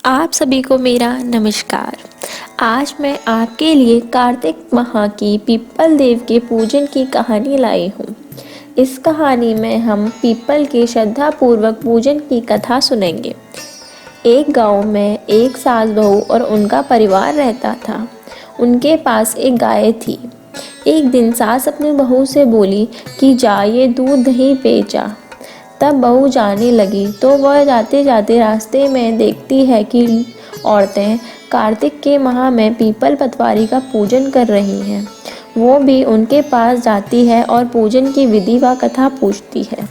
आप सभी को मेरा नमस्कार। आज मैं आपके लिए कार्तिक माह की पीपल देव के पूजन की कहानी लाई हूँ। इस कहानी में हम पीपल के श्रद्धापूर्वक पूजन की कथा सुनेंगे। एक गांव में एक सास बहू और उनका परिवार रहता था। उनके पास एक गाय थी। एक दिन सास अपनी बहू से बोली कि जा ये दूध दही बेचा। तब बहू जाने लगी तो वह जाते जाते रास्ते में देखती है कि औरतें कार्तिक के माह में पीपल पतवारी का पूजन कर रही हैं। वो भी उनके पास जाती है और पूजन की विधि व कथा पूछती है।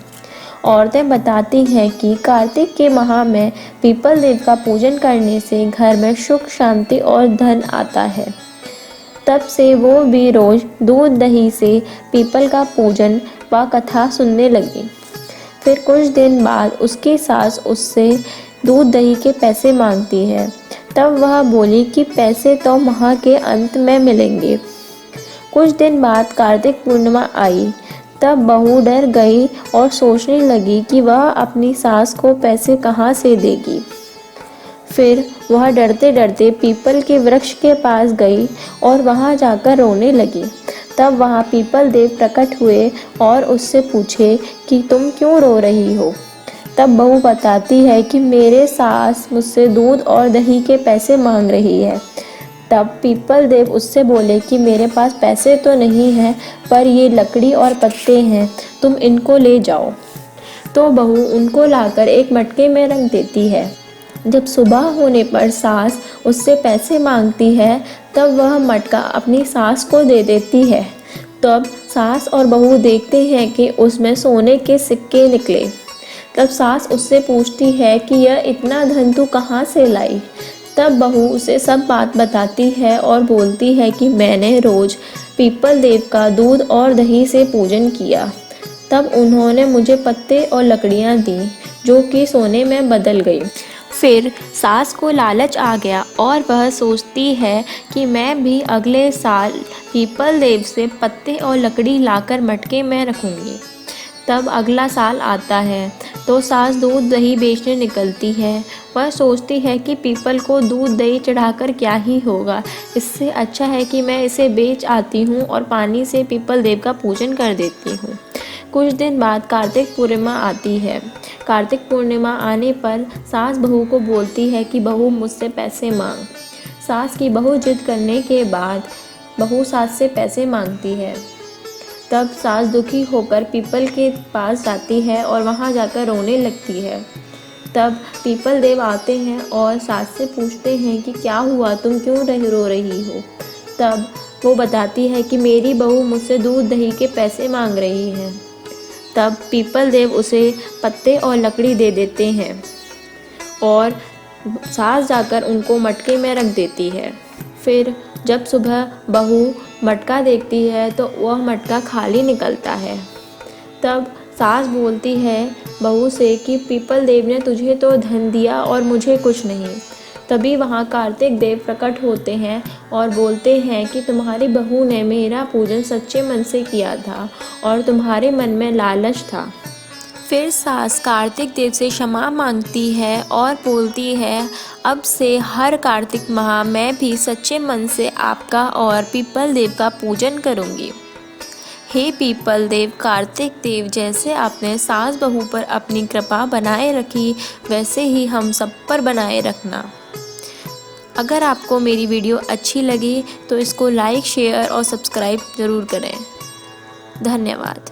औरतें बताती हैं कि कार्तिक के माह में पीपल देव का पूजन करने से घर में सुख शांति और धन आता है। तब से वो भी रोज दूध दही से पीपल का पूजन व कथा सुनने लगी। फिर कुछ दिन बाद उसकी सास उससे दूध दही के पैसे मांगती है। तब वह बोली कि पैसे तो माह के अंत में मिलेंगे। कुछ दिन बाद कार्तिक पूर्णिमा आई। तब बहू डर गई और सोचने लगी कि वह अपनी सास को पैसे कहाँ से देगी। फिर वह डरते डरते पीपल के वृक्ष के पास गई और वहाँ जाकर रोने लगी। तब वहाँ पीपल देव प्रकट हुए और उससे पूछे कि तुम क्यों रो रही हो। तब बहू बताती है कि मेरे सास मुझसे दूध और दही के पैसे मांग रही है। तब पीपल देव उससे बोले कि मेरे पास पैसे तो नहीं हैं, पर ये लकड़ी और पत्ते हैं, तुम इनको ले जाओ। तो बहू उनको लाकर एक मटके में रख देती है। जब सुबह होने पर सास उससे पैसे मांगती है, तब वह मटका अपनी सास को दे देती है। तब सास और बहू देखते हैं कि उसमें सोने के सिक्के निकले। तब सास उससे पूछती है कि यह इतना धन तू कहाँ से लाई। तब बहू उसे सब बात बताती है और बोलती है कि मैंने रोज पीपल देव का दूध और दही से पूजन किया। तब उन्होंने मुझे पत्ते और लकड़ियाँ दी, जो कि सोने में बदल गई। फिर सास को लालच आ गया और वह सोचती है कि मैं भी अगले साल पीपल देव से पत्ते और लकड़ी लाकर मटके में रखूँगी। तब अगला साल आता है तो सास दूध दही बेचने निकलती है। वह सोचती है कि पीपल को दूध दही चढ़ाकर क्या ही होगा, इससे अच्छा है कि मैं इसे बेच आती हूँ और पानी से पीपल देव का पूजन कर देती हूँ। कुछ दिन बाद कार्तिक पूर्णिमा आती है। कार्तिक पूर्णिमा आने पर सास बहू को बोलती है कि बहू मुझसे पैसे मांग। सास की बहू जिद करने के बाद बहू सास से पैसे मांगती है। तब सास दुखी होकर पीपल के पास जाती है और वहाँ जाकर रोने लगती है। तब पीपल देव आते हैं और सास से पूछते हैं कि क्या हुआ, तुम क्यों रो रही हो। तब वो बताती है कि मेरी बहू मुझसे दूध दही के पैसे मांग रही है। तब पीपल देव उसे पत्ते और लकड़ी दे देते हैं और सास जाकर उनको मटके में रख देती है। फिर जब सुबह बहू मटका देखती है तो वह मटका खाली निकलता है। तब सास बोलती है बहू से कि पीपल देव ने तुझे तो धन दिया और मुझे कुछ नहीं। तभी वहाँ कार्तिक देव प्रकट होते हैं और बोलते हैं कि तुम्हारी बहू ने मेरा पूजन सच्चे मन से किया था और तुम्हारे मन में लालच था। फिर सास कार्तिक देव से क्षमा मांगती है और बोलती है अब से हर कार्तिक माह मैं भी सच्चे मन से आपका और पीपल देव का पूजन करूँगी। हे पीपल देव, कार्तिक देव, जैसे आपने सास बहू पर अपनी कृपा बनाए रखी, वैसे ही हम सब पर बनाए रखना। अगर आपको मेरी वीडियो अच्छी लगी तो इसको लाइक, शेयर और सब्सक्राइब ज़रूर करें। धन्यवाद।